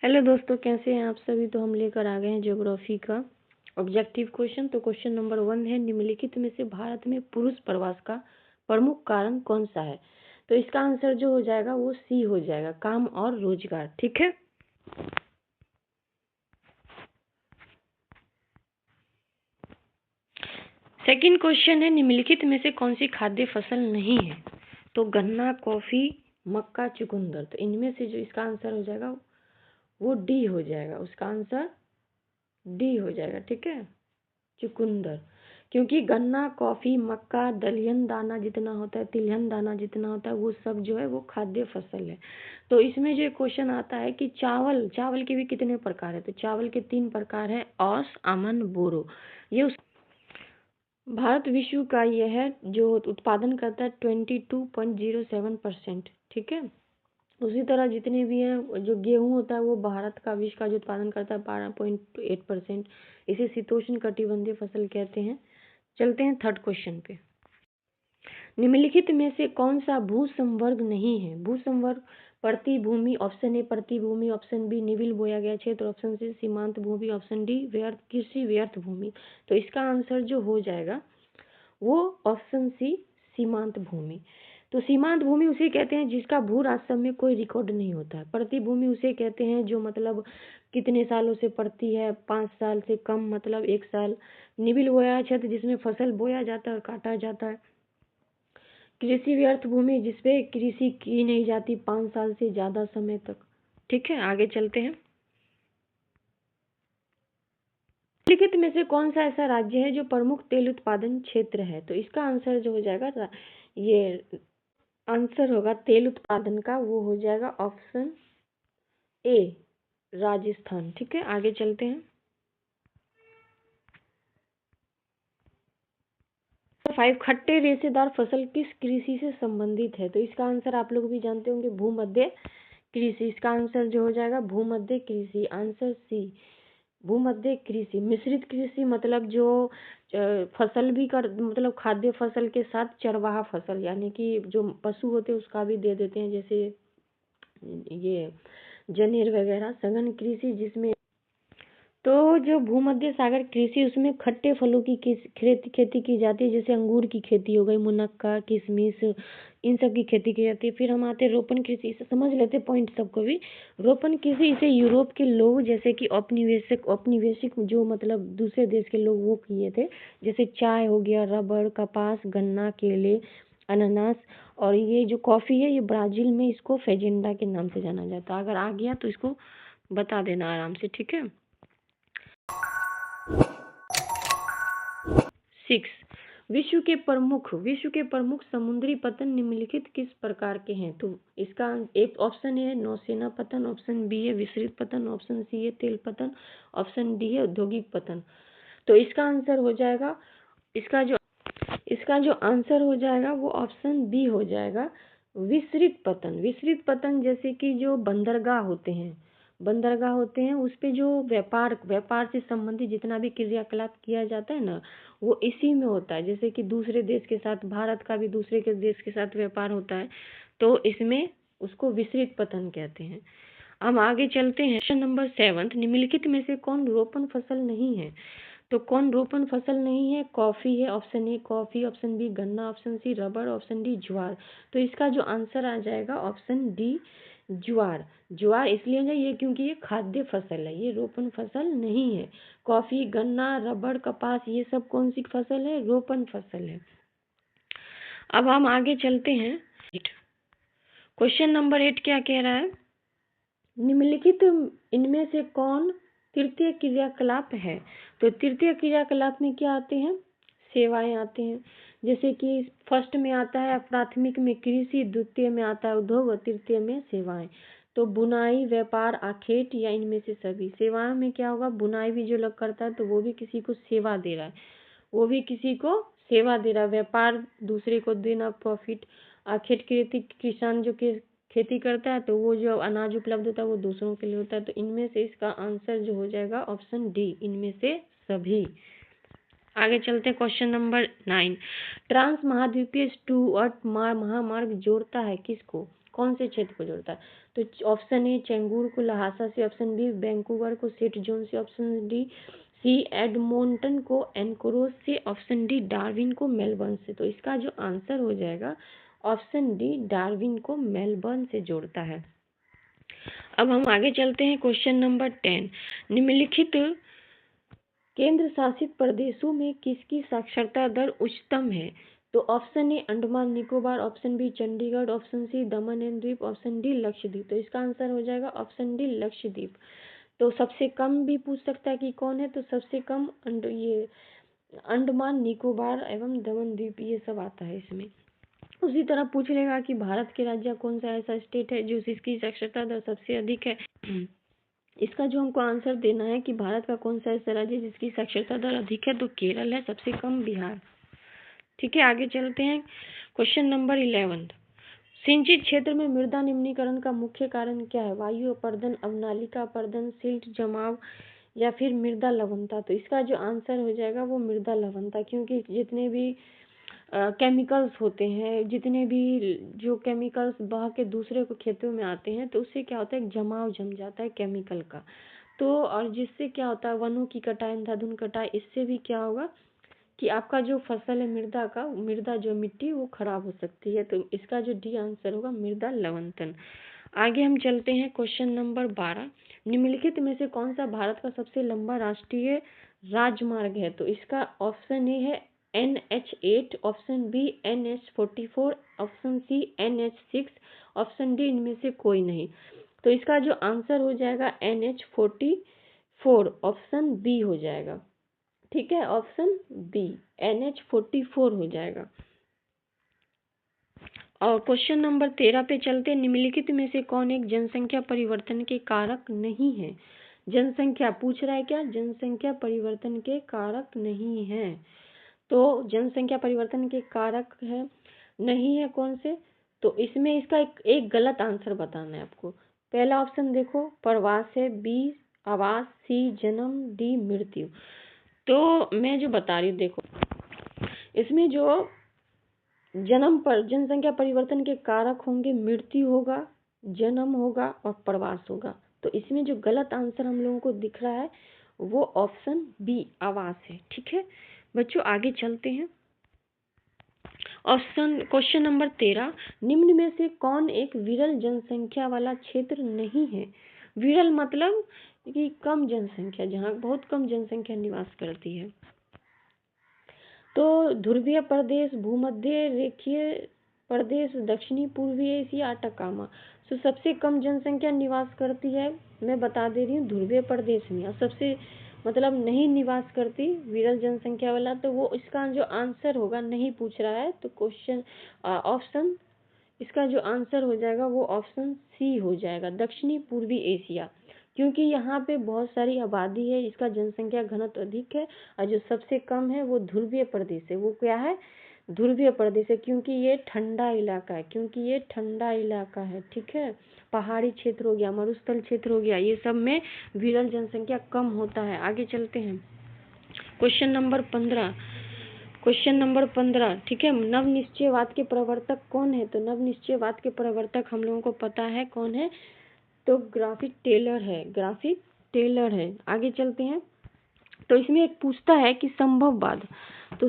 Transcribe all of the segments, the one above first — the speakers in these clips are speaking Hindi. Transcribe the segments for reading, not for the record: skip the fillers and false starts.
हेलो दोस्तों, कैसे हैं आप सभी। तो हम लेकर आ गए हैं ज्योग्राफी का ऑब्जेक्टिव क्वेश्चन। तो क्वेश्चन नंबर 1 है, निम्नलिखित में से भारत में पुरुष प्रवास का प्रमुख कारण कौन सा है। तो इसका आंसर जो हो जाएगा वो सी हो जाएगा, काम और रोजगार। ठीक है। सेकंड क्वेश्चन है, निम्नलिखित में से कौन सी खाद्य फसल नहीं है। तो गन्ना, कॉफी, मक्का, चुकंदर। तो इनमें से जो इसका आंसर हो जाएगा वो डी हो जाएगा। उसका आंसर डी हो जाएगा। ठीक है, चुकंदर। क्योंकि गन्ना, कॉफी, मक्का, दलहन दाना जितना होता है, तिलहन दाना जितना होता है, वो सब जो है वो खाद्य फसल है। तो इसमें जो क्वेश्चन आता है कि चावल के भी कितने प्रकार है। तो चावल के 3 प्रकार है, औस, अमन, बोरो। ये उस भारत विश्व का यह है जो उत्पादन करता है 22.07%। ठीक है। उसी तरह जितने भी हैं, जो गेहूं होता है वो भारत का विश्व का जो उत्पादन करता है 12.8%। इसे शीतोष्ण कटिबंधीय फसल कहते हैं। चलते हैं थर्ड क्वेश्चन पे। निम्नलिखित में से कौन सा भू संवर्ग नहीं है। भू संवर्ग प्रति भूमि, ऑप्शन ए प्रति भूमि, ऑप्शन बी निविल बोया गया क्षेत्र, ऑप्शन सी सीमांत भूमि, ऑप्शन डी व्यर्थ कृषि व्यर्थ भूमि। तो इसका आंसर जो हो जाएगा वो ऑप्शन सी सीमांत भूमि। तो सीमांत भूमि उसे कहते हैं जिसका भू राजस्व में कोई रिकॉर्ड नहीं होता है। प्रति भूमि उसे कहते हैं जो मतलब कितने सालों से पड़ती है, 5 साल से कम मतलब 1 साल। निविल बोया क्षेत्र जिसमें फसल बोया जाता है और काटा जाता है। कृषि व्यर्थ भूमि जिसपे कृषि की नहीं जाती 5 साल से ज्यादा समय तक। ठीक है, आगे चलते हैं। निम्नलिखित में से कौन सा ऐसा राज्य है जो प्रमुख तेल उत्पादन क्षेत्र है। तो इसका आंसर जो हो जाएगा, ये आंसर होगा तेल उत्पादन का, वो हो जाएगा ऑप्शन ए राजस्थान। ठीक है, आगे चलते हैं। 5 खट्टे रेशेदार फसल किस कृषि से संबंधित है। तो इसका आंसर आप लोग भी जानते होंगे, भूमध्य कृषि। इसका आंसर जो हो जाएगा भूमध्य कृषि, आंसर सी भूमध्य कृषि। मिश्रित कृषि मतलब जो फसल भी कर मतलब खाद्य फसल के साथ चरवाहा फसल, यानी कि जो पशु होते हैं उसका भी दे देते हैं, जैसे ये जनेर वगैरह। सघन कृषि जिसमें तो जो भूमध्य सागर कृषि उसमें खट्टे फलों की खेती की जाती है, जैसे अंगूर की खेती हो गई, मुनक्का, किशमिश, इन सब की खेती की जाती है। फिर हम आते हैं रोपण कृषि। इसे समझ लेते पॉइंट सबको भी। रोपण कृषि इसे यूरोप के लोग जैसे कि औपनिवेशिक जो मतलब दूसरे देश के लोग वो किए थे, जैसे चाय हो गया, रबड़, कपास, गन्ना, केले, अनानास। और ये जो कॉफी है ये ब्राजील में इसको फेजेंडा के नाम से जाना जाता है। अगर आ गया तो इसको बता देना आराम से। ठीक है। 6 विश्व के प्रमुख समुद्री पतन निम्नलिखित किस प्रकार के हैं। तो इसका एक ऑप्शन है नौसेना पतन, ऑप्शन बी है विसरित पतन, ऑप्शन सी है तेल पतन, ऑप्शन डी है औद्योगिक पतन। तो इसका आंसर हो जाएगा, इसका जो आंसर हो जाएगा वो ऑप्शन बी हो जाएगा, विसरित पतन। विसरित पतन जैसे कि जो बंदरगाह होते हैं उस पे जो व्यापार से संबंधित जितना भी क्रियाकलाप किया जाता है ना, वो इसी में होता है। जैसे कि दूसरे देश के साथ भारत का भी दूसरे के देश के साथ व्यापार होता है, तो इसमें उसको विसरित पतन कहते हैं। हम आगे चलते हैं। क्वेश्चन नंबर 7, निम्नलिखित में से कौन रोपण फसल नहीं है। तो कौन रोपण फसल नहीं है। कॉफी है, option A coffee, option B गन्ना, ऑप्शन सी रबड़, ऑप्शन डी ज्वार। तो इसका जो आंसर आ जाएगा ऑप्शन डी ज्वार। ज्वार इसलिए है ये क्योंकि ये खाद्य फसल है, ये रोपण फसल नहीं है। कॉफी, गन्ना, रबड़, कपास ये सब कौन सी फसल है, रोपण फसल है। अब हम आगे चलते हैं। क्वेश्चन नंबर 8 क्या कह रहा है, निम्नलिखित इनमें से कौन तृतीय क्रियाकलाप है। तो तृतीय क्रियाकलाप में क्या आते हैं, सेवाएं आते हैं। जैसे कि फर्स्ट में आता है प्राथमिक में कृषि, द्वितीय में आता है उद्योग और तृतीय में सेवाएं। तो बुनाई, व्यापार, आखेट या इनमें से सभी। सेवाओं में क्या होगा, बुनाई भी जो लोग करता है तो वो भी किसी को सेवा दे रहा है, वो भी किसी को सेवा दे रहा है। व्यापार दूसरे को देना, प्रॉफिट। आखेट खेती किसान जो खेती करता है तो वो जो अनाज उपलब्ध होता है वो दूसरों के लिए होता है। तो इनमें से इसका आंसर जो हो जाएगा ऑप्शन डी, इनमें से सभी। आगे चलते हैं। क्वेश्चन नंबर 9, ट्रांस महाद्वीपीय स्टुअर्ट महामार्ग जोड़ता है किसको। कौन से क्षेत्र को जोड़ता है? तो ऑप्शन ए चेंगूर को लहासा से, ऑप्शन बी वैंकूवर को सेंट जॉन से, ऑप्शन डी सी एडमोंटन को एनकोरोज से, ऑप्शन डी डार्विन को मेलबर्न से। तो इसका जो आंसर हो जाएगा ऑप्शन डी डार्विन को मेलबर्न से जोड़ता है। अब हम आगे चलते हैं क्वेश्चन नंबर 10। निम्नलिखित केंद्र शासित प्रदेशों में किसकी साक्षरता दर उच्चतम है? तो option A Andaman Nicobar, option B Chandigarh, option C Daman and द्वीप, ऑप्शन डी लक्षद्वीप। तो इसका आंसर हो जाएगा ऑप्शन डी लक्षद्वीप। तो सबसे कम भी पूछ सकता है कि कौन है, तो सबसे कम ये अंडमान निकोबार एवं दमन द्वीप ये सब आता है इसमें। उसी तरह पूछ लेगा कि भारत के राज्य कौन सा ऐसा स्टेट है जो जिसकी साक्षरता दर सबसे अधिक है। इसका जो हमको आंसर देना है कि भारत का कौन सा ऐसा राज्य जिसकी साक्षरता दर अधिक है, तो केरल है, सबसे कम बिहार। ठीक है, आगे चलते हैं क्वेश्चन नंबर 11। सिंचित क्षेत्र में मृदा निम्नीकरण का मुख्य कारण क्या है? वायु अपरदन, अवनालिका अपरदन, सिल्ट जमाव या फिर मृदा लवणता। तो इसका जो आंसर हो जाएगा वो मृदा लवणता, क्योंकि जितने भी केमिकल्स होते हैं, जितने भी जो केमिकल्स बह के दूसरे को खेतों में आते हैं, तो उससे क्या होता है जमाव जम जाता है केमिकल का। तो और जिससे क्या होता है वनों की कटाई, अंधाधुंध कटाई, इससे भी क्या होगा कि आपका जो फसल है मृदा जो मिट्टी वो खराब हो सकती है। तो इसका जो डी आंसर होगा मृदा लवणता। आगे हम चलते हैं क्वेश्चन नंबर 12। निम्नलिखित में से कौन सा भारत का सबसे लंबा राष्ट्रीय राजमार्ग है? तो इसका ऑप्शन ए है NH8, option B NH44, option C NH6, option D इनमें से कोई नहीं। तो इसका जो आंसर हो जाएगा NH44, ऑप्शन बी हो जाएगा। ठीक है, ऑप्शन बी NH44 हो जाएगा। और क्वेश्चन नंबर 13 पे चलते। निम्नलिखित में से कौन एक जनसंख्या परिवर्तन के कारक नहीं है? जनसंख्या पूछ रहा है क्या? जनसंख्या परिवर्तन के कारक नहीं है। तो जनसंख्या परिवर्तन के कारक है नहीं है कौन से? तो इसमें इसका एक गलत आंसर बताना है आपको। पहला ऑप्शन देखो प्रवास है, बी आवास, सी जन्म, डी मृत्यु। तो मैं जो बता रही हूँ देखो, इसमें जो जन्म पर जनसंख्या परिवर्तन के कारक होंगे मृत्यु होगा, जन्म होगा और प्रवास होगा। तो इसमें जो गलत आंसर हम लोगों को दिख रहा है वो ऑप्शन बी आवास है। ठीक है बच्चों, आगे चलते हैं। Question number 13। निम्न में से कौन एक विरल जनसंख्या वाला क्षेत्र नहीं है? विरल मतलब कि कम जनसंख्या, जहाँ बहुत कम जनसंख्या निवास करती है। तो ध्रुवीय प्रदेश, भूमध्य रेखीय प्रदेश, दक्षिणी पूर्वी एशिया, अटाकामा। तो सबसे कम जनसंख्या निवास करती है, मैं बता दे रही हूँ, ध्रुवीय प्रदेश में। और सबसे मतलब नहीं निवास करती विरल जनसंख्या वाला, तो वो इसका जो आंसर होगा नहीं पूछ रहा है, तो क्वेश्चन ऑप्शन इसका जो आंसर हो जाएगा वो ऑप्शन सी हो जाएगा, दक्षिणी पूर्वी एशिया। क्योंकि यहाँ पे बहुत सारी आबादी है, इसका जनसंख्या घनत्व अधिक है, और जो सबसे कम है वो ध्रुवीय प्रदेश है। वो क्या है? ध्रुवीय प्रदेश है, क्योंकि ये ठंडा इलाका है। ठीक है, पहाड़ी क्षेत्र हो गया, मरुस्थल क्षेत्र हो गया, ये सब में विरल जनसंख्या कम होता है। आगे चलते हैं क्वेश्चन नंबर 15। ठीक है, नव निश्चयवाद के प्रवर्तक कौन है? तो नव निश्चयवाद के प्रवर्तक हम लोगों को पता है कौन है, तो ग्राफिक टेलर है। आगे चलते हैं। तो इसमें एक पूछता है कि संभववाद, तो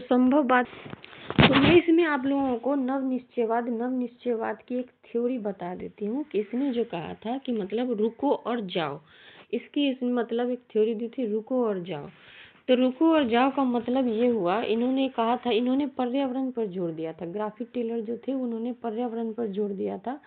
मैं इसमें आप लोगों को नव निश्चयवाद की एक थ्योरी बता देती हूँ कि इसने जो कहा था कि मतलब रुको और जाओ, इसमें मतलब एक थ्योरी दी थी रुको और जाओ। तो रुको और जाओ का मतलब ये हुआ, इन्होंने कहा था, इन्होंने पर्यावरण पर जोर दिया था। ग्राफिक टेलर जो थे उन्होंने पर्यावरण पर जोर दिया था।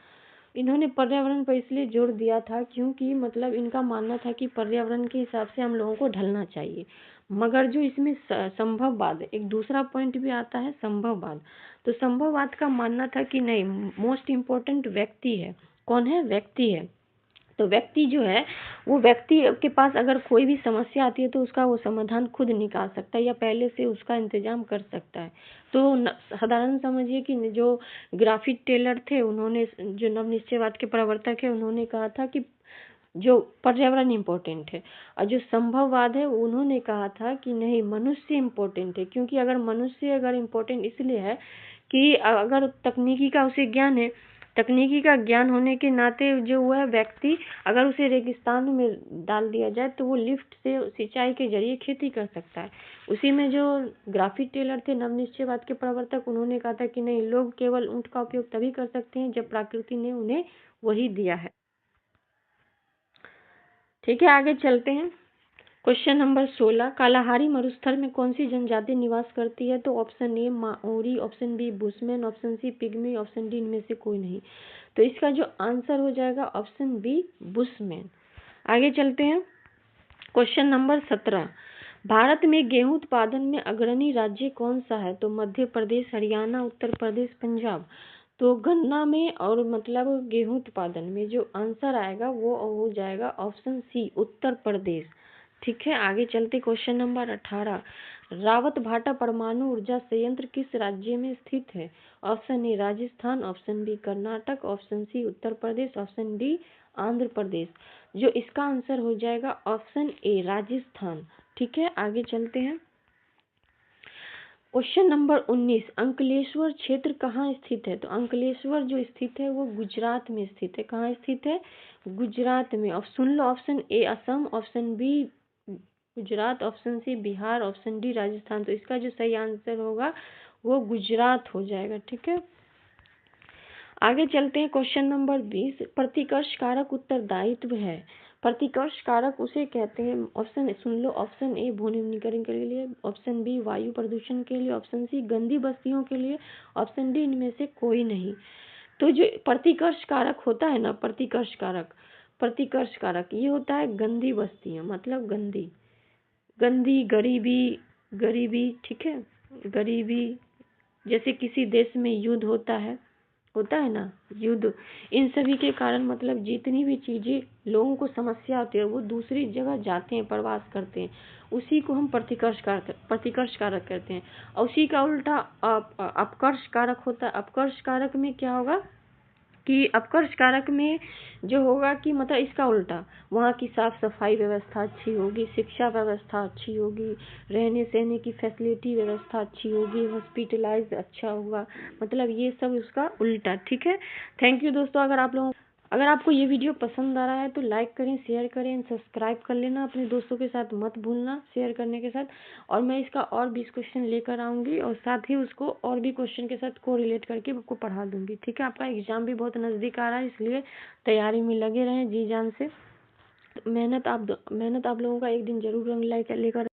इन्होंने पर्यावरण पर इसलिए जोर दिया था क्योंकि मतलब इनका मानना था कि पर्यावरण के हिसाब से हम लोगों को ढलना चाहिए। मगर जो इसमें संभववाद, एक दूसरा पॉइंट भी आता है संभववाद। तो संभववाद का मानना था कि नहीं, मोस्ट इम्पोर्टेंट व्यक्ति है। कौन है? व्यक्ति है। तो व्यक्ति जो है वो व्यक्ति के पास अगर कोई भी समस्या आती है तो उसका वो समाधान खुद निकाल सकता है या पहले से उसका इंतजाम कर सकता है। तो साधारण समझिए कि जो ग्राफिक टेलर थे, उन्होंने जो नव निश्चयवाद के प्रवर्तक है, उन्होंने कहा था कि जो पर्यावरण इम्पोर्टेंट है, और जो संभववाद है उन्होंने कहा था कि नहीं, मनुष्य इम्पोर्टेंट है। क्योंकि अगर मनुष्य इम्पोर्टेंट इसलिए है कि अगर तकनीकी का उसे ज्ञान है, तकनीकी का ज्ञान होने के नाते जो वह व्यक्ति अगर उसे रेगिस्तान में डाल दिया जाए तो वो लिफ्ट से सिंचाई के जरिए खेती कर सकता है। उसी में जो ग्राफिक टेलर थे, नवनिश्चयवाद के प्रवर्तक, उन्होंने कहा था कि नहीं, लोग केवल ऊंट का उपयोग तभी कर सकते हैं जब प्रकृति ने उन्हें वही दिया है। ठीक है, आगे चलते हैं। क्वेश्चन नंबर 16, कालाहारी मरुस्थल में कौन सी जनजाति निवास करती है? तो option A Maori, option B bushman, option C pygmy, option D इनमें से कोई नहीं। तो इसका जो आंसर हो जाएगा ऑप्शन बी बुशमैन। आगे चलते हैं। क्वेश्चन नंबर 17, भारत में गेहूं उत्पादन में अग्रणी राज्य कौन सा है? तो मध्य प्रदेश, हरियाणा, उत्तर प्रदेश, पंजाब। तो गन्ना में और मतलब गेहूं उत्पादन में जो आंसर आएगा वो हो जाएगा ऑप्शन सी उत्तर प्रदेश। ठीक है, आगे चलते। क्वेश्चन नंबर 18, रावत भाटा परमाणु ऊर्जा संयंत्र किस राज्य में स्थित है? Option A Rajasthan, option B Karnataka, option C Uttar Pradesh, option D Andhra Pradesh. जो इसका आंसर हो जाएगा ऑप्शन ए राजस्थान। ठीक है, आगे चलते हैं। क्वेश्चन नंबर 19, अंकलेश्वर क्षेत्र कहाँ स्थित है? तो अंकलेश्वर जो स्थित है वो गुजरात में स्थित है। कहाँ स्थित है? गुजरात में। अब सुन लो, option A Assam, option B Gujarat, option C Bihar, option D Rajasthan. तो इसका जो सही आंसर होगा वो गुजरात हो जाएगा। ठीक है, आगे चलते हैं। क्वेश्चन नंबर 20, प्रतिकर्ष कारक उत्तरदायित्व है। प्रतिकर्ष कारक उसे कहते हैं, ऑप्शन सुन लो, ऑप्शन ए भूमि वनीकरण के लिए, ऑप्शन बी वायु प्रदूषण के लिए, ऑप्शन सी गंदी बस्तियों के लिए, ऑप्शन डी इनमें से कोई नहीं। तो जो प्रतिकर्ष कारक होता है ना, प्रतिकर्ष कारक ये होता है गंदी बस्तियां, मतलब गंदी गरीबी। ठीक है, गरीबी, जैसे किसी देश में युद्ध होता है ना, युद्ध, इन सभी के कारण मतलब जितनी भी चीजें लोगों को समस्या होती है वो दूसरी जगह जाते हैं, प्रवास करते हैं, उसी को हम प्रतिकर्ष कारक कहते हैं। और उसी का उल्टा अपकर्ष कारक होता है। अपकर्ष कारक में क्या होगा कि अपकर्ष कारक में जो होगा कि मतलब इसका उल्टा, वहाँ की साफ सफाई व्यवस्था अच्छी होगी, शिक्षा व्यवस्था अच्छी होगी, रहने सहने की फैसिलिटी व्यवस्था अच्छी होगी, हॉस्पिटलाइज अच्छा होगा, मतलब ये सब उसका उल्टा। ठीक है, थैंक यू दोस्तों। अगर आपको ये वीडियो पसंद आ रहा है तो लाइक करें, शेयर करें, सब्सक्राइब कर लेना। अपने दोस्तों के साथ मत भूलना शेयर करने के साथ। और मैं इसका और 20 क्वेश्चन लेकर आऊँगी और साथ ही उसको और भी क्वेश्चन के साथ को रिलेट करके आपको पढ़ा दूँगी। ठीक है, आपका एग्ज़ाम भी बहुत नज़दीक आ रहा है, इसलिए तैयारी में लगे रहें जी जान से। मेहनत आप लोगों का एक दिन ज़रूर रंग लेकर